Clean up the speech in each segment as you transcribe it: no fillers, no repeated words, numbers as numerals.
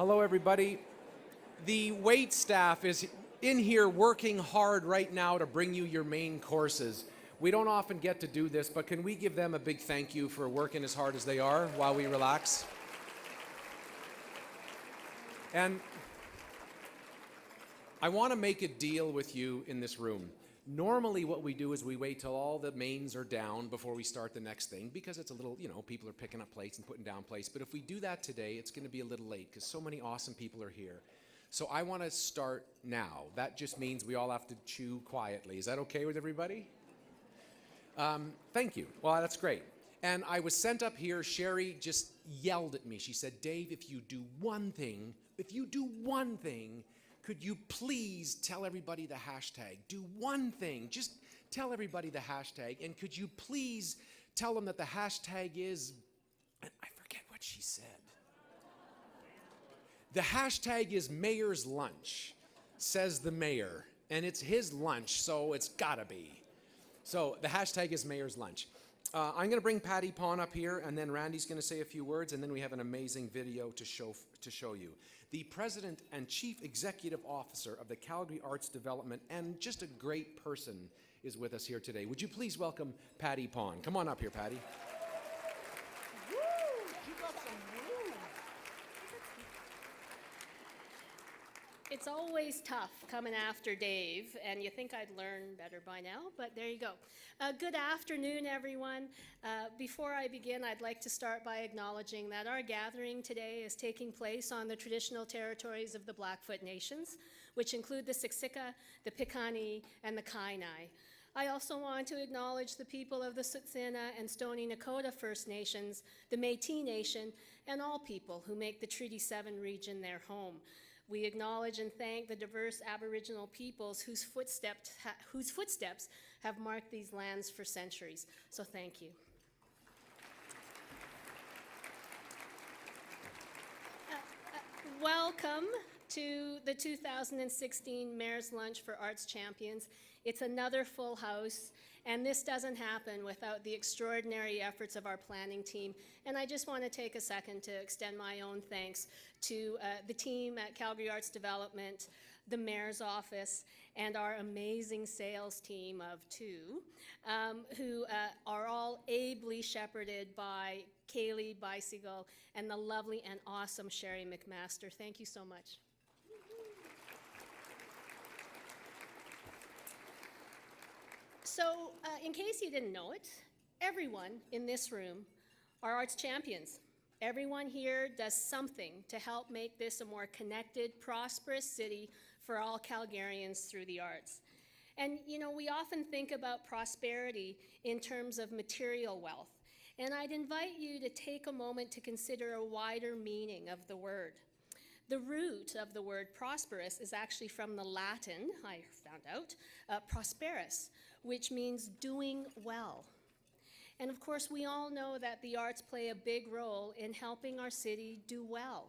Hello, everybody. The wait staff is in here working hard right now to bring you your main courses. We don't often get to do this, but can we give them a big thank you for working as hard as they are while we relax? And I want to make a deal with you in this room. Normally what we do is we wait till all the mains are down before we start the next thing because it's a little, people are picking up plates and putting down plates. But if we do that today, it's going to be a little late because so many awesome people are here. So I want to start now. That just means we all have to chew quietly. Is that okay with everybody? Thank you. Well, that's great. And I was sent up here. Sherry just yelled at me. She said, Dave, if you do one thing, could you please tell everybody the hashtag? Do one thing. Just tell everybody the hashtag. And could you please tell them that the hashtag is, and I forget what she said. The hashtag is Mayor's Lunch, says the mayor. And it's his lunch, so it's gotta be. So the hashtag is Mayor's Lunch. I'm going to bring Patti Pon up here, and then Randy's going to say a few words, and then we have an amazing video to show you. The President and Chief Executive Officer of the Calgary Arts Development, and just a great person, is with us here today. Would you please welcome Patti Pon? Come on up here, Patti. Woo! You got some woo. It's always tough coming after Dave, and you think I'd learn better by now, but there you go. Good afternoon, everyone. Before I begin, I'd like to start by acknowledging that our gathering today is taking place on the traditional territories of the Blackfoot Nations, which include the Siksika, the Piikani, and the Kainai. I also want to acknowledge the people of the Tsuut'ina and Stoney Nakoda First Nations, the Métis Nation, and all people who make the Treaty 7 region their home. We acknowledge and thank the diverse Aboriginal peoples whose footsteps have marked these lands for centuries. So thank you. Welcome to the 2016 Mayor's Lunch for Arts Champions. It's another full house, and this doesn't happen without the extraordinary efforts of our planning team. And I just want to take a second to extend my own thanks to the team at Calgary Arts Development, the Mayor's Office, and our amazing sales team of two, who are all ably shepherded by Kaylee Bicycle and the lovely and awesome Sherry McMaster. Thank you so much. So, in case you didn't know it, everyone in this room are arts champions. Everyone here does something to help make this a more connected, prosperous city for all Calgarians through the arts. And we often think about prosperity in terms of material wealth. And I'd invite you to take a moment to consider a wider meaning of the word. The root of the word prosperous is actually from the Latin, I found out, prosperus, which means doing well. And of course, we all know that the arts play a big role in helping our city do well,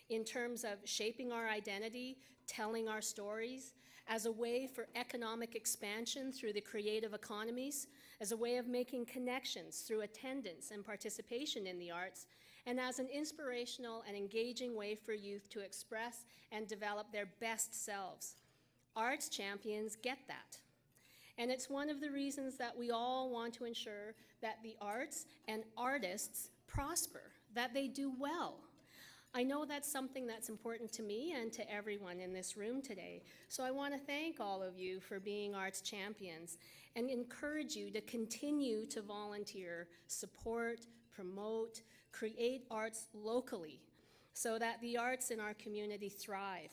in terms of shaping our identity, telling our stories, as a way for economic expansion through the creative economies, as a way of making connections through attendance and participation in the arts, and as an inspirational and engaging way for youth to express and develop their best selves. Arts champions get that. And it's one of the reasons that we all want to ensure that the arts and artists prosper, that they do well. I know that's something that's important to me and to everyone in this room today. So I want to thank all of you for being arts champions and encourage you to continue to volunteer, support, promote, create arts locally so that the arts in our community thrive.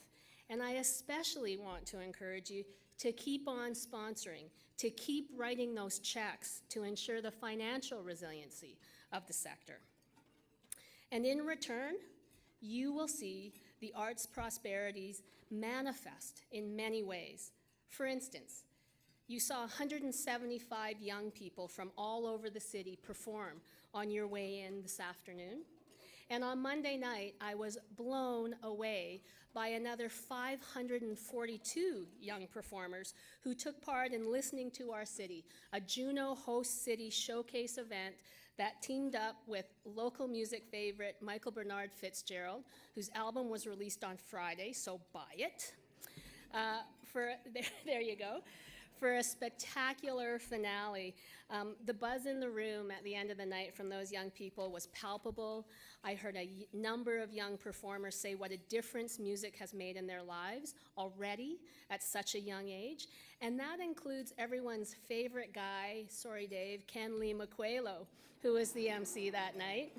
And I especially want to encourage you to keep on sponsoring, to keep writing those checks to ensure the financial resiliency of the sector. And in return, you will see the arts prosperities manifest in many ways. For instance, you saw 175 young people from all over the city perform on your way in this afternoon. And on Monday night, I was blown away by another 542 young performers who took part in Listening to Our City, a Juno host city showcase event that teamed up with local music favorite Michael Bernard Fitzgerald, whose album was released on Friday, so buy it. There you go. For a spectacular finale. The buzz in the room at the end of the night from those young people was palpable. I heard a number of young performers say what a difference music has made in their lives already at such a young age. And that includes everyone's favorite guy, sorry Dave, Ken Lee McQualo, who was the MC that night.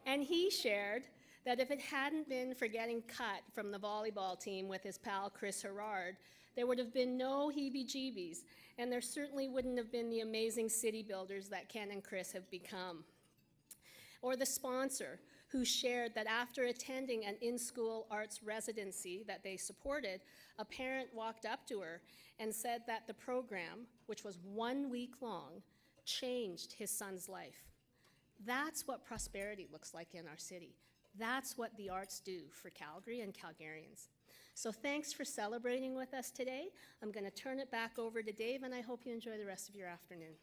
And he shared that if it hadn't been for getting cut from the volleyball team with his pal Chris Herrard, there would have been no heebie-jeebies, and there certainly wouldn't have been the amazing city builders that Ken and Chris have become. Or the sponsor, who shared that after attending an in-school arts residency that they supported, a parent walked up to her and said that the program, which was 1 week long, changed his son's life. That's what prosperity looks like in our city. That's what the arts do for Calgary and Calgarians. So thanks for celebrating with us today. I'm going to turn it back over to Dave, and I hope you enjoy the rest of your afternoon.